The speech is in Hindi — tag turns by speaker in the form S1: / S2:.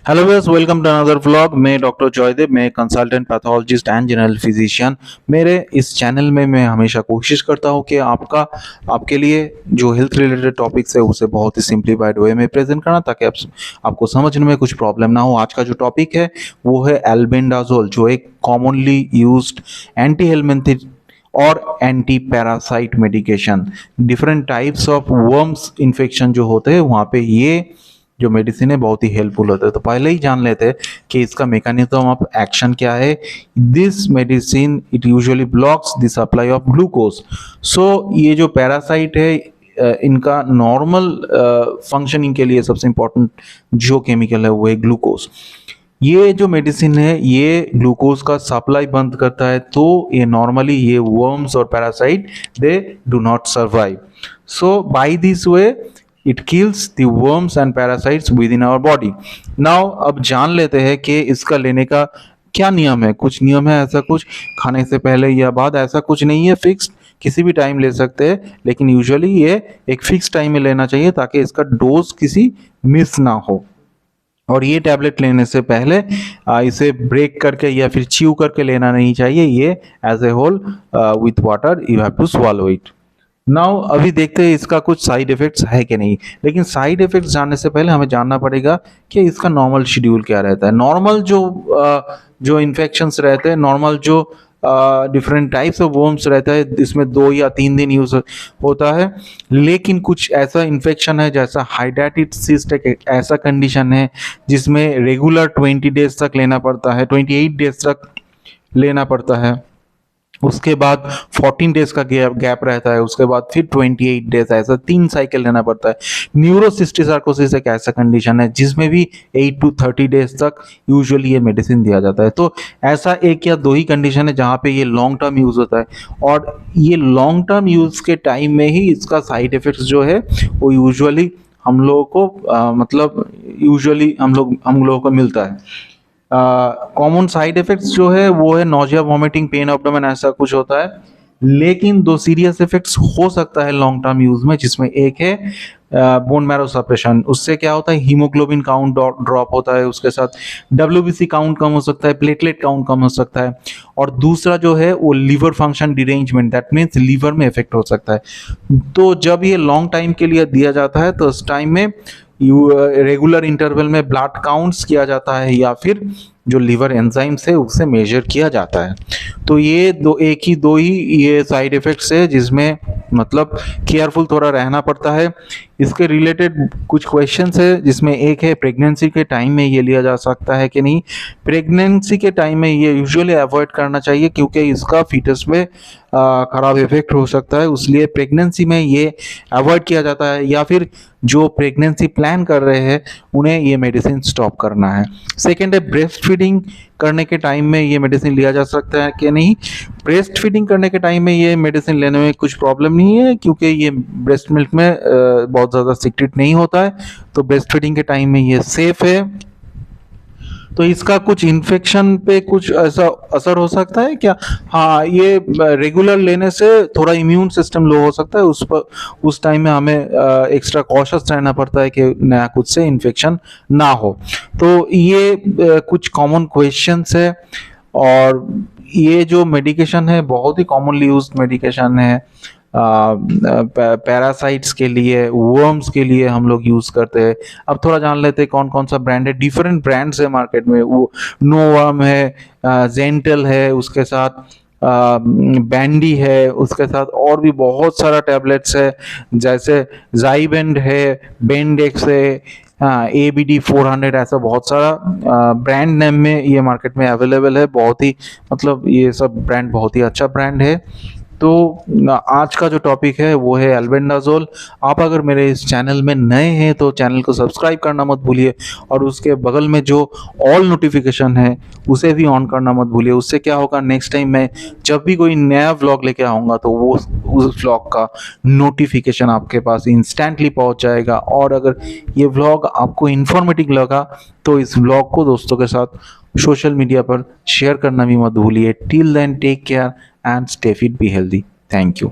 S1: Hello viewers, welcome to another vlog. मैं डॉक्टर जॉयदेव, मैं consultant pathologist and general physician. मेरे इस चैनल में मैं हमेशा कोशिश करता हूं कि आपके लिए जो हेल्थ रिलेटेड टॉपिक्स है उसे बहुत ही सिंप्लीफाइड वे में प्रेजेंट करना, ताकि आपको समझने में कुछ प्रॉब्लम ना हो। आज का जो टॉपिक है वो है एल्बेंडाजोल, जो एक कॉमनली यूज्ड एंटी हेलमिंथिक और anti parasite medication. Different types of worms infection जो होते हैं वहाँ पे ये जो मेडिसिन है बहुत ही हेल्पफुल होता है। तो पहले ही जान लेते हैं कि इसका मैकेनिज्म ऑफ एक्शन क्या है। This medicine it usually blocks the supply of glucose. So ये जो पैरासाइट है इनका नॉर्मल फंक्शनिंग के लिए सबसे इंपॉर्टेंट जो केमिकल है वो है ग्लूकोज। ये जो मेडिसिन है ये ग्लूकोज का सप्लाई बंद करता है, तो ये नॉर्मली ये वर्म्स और parasite they do not survive. So by this way it kills the worms and parasites within our body. Now अब जान लेते हैं कि इसका लेने का क्या नियम है। कुछ नियम है, ऐसा कुछ खाने से पहले या बाद ऐसा कुछ नहीं है फिक्स्ड, किसी भी टाइम ले सकते हैं, लेकिन यूजुअली ये एक फिक्स टाइम में लेना चाहिए ताकि इसका डोज किसी मिस ना हो। और ये टैबलेट लेने से पहले इसे ब्रेक करके या फिर च्यू करके लेना नहीं चाहिए। ये as a whole with water you have to swallow it. Now अभी देखते हैं इसका कुछ साइड इफेक्ट्स है कि नहीं। लेकिन साइड इफेक्ट्स जानने से पहले हमें जानना पड़ेगा कि इसका नॉर्मल शेड्यूल क्या रहता है। नॉर्मल जो इन्फेक्शंस रहते हैं, नॉर्मल जो डिफरेंट टाइप्स ऑफ वर्म्स रहता है, इसमें 2 या 3 दिन यूज होता है। लेकिन कुछ ऐसा इन्फेक्शन है जैसा हाइड्रेटिड सिस्ट, एक ऐसा कंडीशन है जिसमें रेगुलर 20 डेज तक लेना पड़ता है, 28 डेज तक लेना पड़ता है। उसके बाद 14 डेज का गैप रहता है, उसके बाद फिर 28 डेज, ऐसा 3 साइकिल लेना पड़ता है। न्यूरोसिस्टिक एक ऐसा कंडीशन है जिसमें भी 8 to 30 डेज तक यूजुअली ये मेडिसिन दिया जाता है। तो ऐसा 1 या 2 ही कंडीशन है जहाँ पे ये लॉन्ग टर्म यूज होता है, और ये लॉन्ग टर्म यूज के टाइम में ही इसका साइड इफेक्ट्स जो है वो यूजुअली हम लोगों को मतलब यूजुअली हम लोगों को मिलता है। कॉमन साइड इफेक्ट्स जो है वो है नोजिया, वॉमिटिंग, पेन एब्डोमेन, ऐसा कुछ होता है। लेकिन 2 सीरियस इफेक्ट्स हो सकता है लॉन्ग टर्म यूज में, जिसमें एक है बोन मैरो सप्रेशन। उससे क्या होता है, हीमोग्लोबिन काउंट ड्रॉप होता है, उसके साथ डब्ल्यूबीसी काउंट कम हो सकता है, प्लेटलेट काउंट कम हो सकता है। और दूसरा जो है वो liver function derangement, that means liver में इफेक्ट हो सकता है। तो जब ये लॉन्ग टाइम के लिए दिया जाता है तो उस टाइम में रेगुलर इंटरवल में ब्लड काउंट्स किया जाता है या फिर जो लिवर एंजाइम्स है उससे मेजर किया जाता है। तो ये दो ही ये साइड इफेक्ट्स है जिसमें मतलब केयरफुल थोड़ा रहना पड़ता है। इसके रिलेटेड कुछ क्वेश्चंस है, जिसमें एक है प्रेगनेंसी के टाइम में ये लिया जा सकता है कि नहीं। प्रेगनेंसी के टाइम में ये यूजुअली अवॉइड करना चाहिए क्योंकि इसका फीटस में खराब इफेक्ट हो सकता है, इसलिए प्रेगनेंसी में ये अवॉइड किया जाता है। या फिर जो प्रेगनेंसी प्लान कर रहे हैं उन्हें ये मेडिसिन स्टॉप करना है। सेकेंड है ब्रेस्ट फीडिंग करने के टाइम में ये मेडिसिन लिया जा सकता है कि नहीं। ब्रेस्ट फीडिंग करने के टाइम में ये मेडिसिन लेने में कुछ प्रॉब्लम नहीं है क्योंकि ये ब्रेस्ट मिल्क में बहुत ज़्यादा सीक्रेट नहीं होता है, तो ब्रेस्ट फीडिंग के टाइम में ये सेफ है। तो इसका कुछ इन्फेक्शन पे कुछ ऐसा असर हो सकता है क्या? हाँ, ये रेगुलर लेने से थोड़ा इम्यून सिस्टम लो हो सकता है, उस टाइम में हमें एक्स्ट्रा कॉशियस रहना पड़ता है कि नया कुछ से इन्फेक्शन ना हो। तो ये कुछ कॉमन क्वेश्चंस है। और ये जो मेडिकेशन है बहुत ही कॉमनली यूज्ड मेडिकेशन है। पैरासाइट्स के लिए, वर्म्स के लिए हम लोग यूज करते हैं। अब थोड़ा जान लेते हैं कौन कौन सा ब्रांड है। डिफरेंट ब्रांड्स है मार्केट में, वो नोवर्म है, जेंटल है, उसके साथ बैंडी है, उसके साथ और भी बहुत सारा टैबलेट्स है जैसे जाइबेंड है, बेंडेक्स है, ABD 400, ऐसा बहुत सारा ब्रांड नेम में ये मार्केट में अवेलेबल है। बहुत ही मतलब ये सब ब्रांड बहुत ही अच्छा ब्रांड है। तो आज का जो टॉपिक है वो है एल्बेंडाजोल। आप अगर मेरे इस चैनल में नए हैं तो चैनल को सब्सक्राइब करना मत भूलिए, और उसके बगल में जो ऑल नोटिफिकेशन है उसे भी ऑन करना मत भूलिए। उससे क्या होगा, नेक्स्ट टाइम मैं जब भी कोई नया व्लॉग लेके आऊँगा तो वो उस व्लॉग का नोटिफिकेशन आपके पास इंस्टेंटली पहुँच जाएगा। और अगर ये व्लॉग आपको इन्फॉर्मेटिव लगा तो इस व्लॉग को दोस्तों के साथ सोशल मीडिया पर शेयर करना भी मत भूलिए। Till then take care and stay fit, be healthy. Thank you.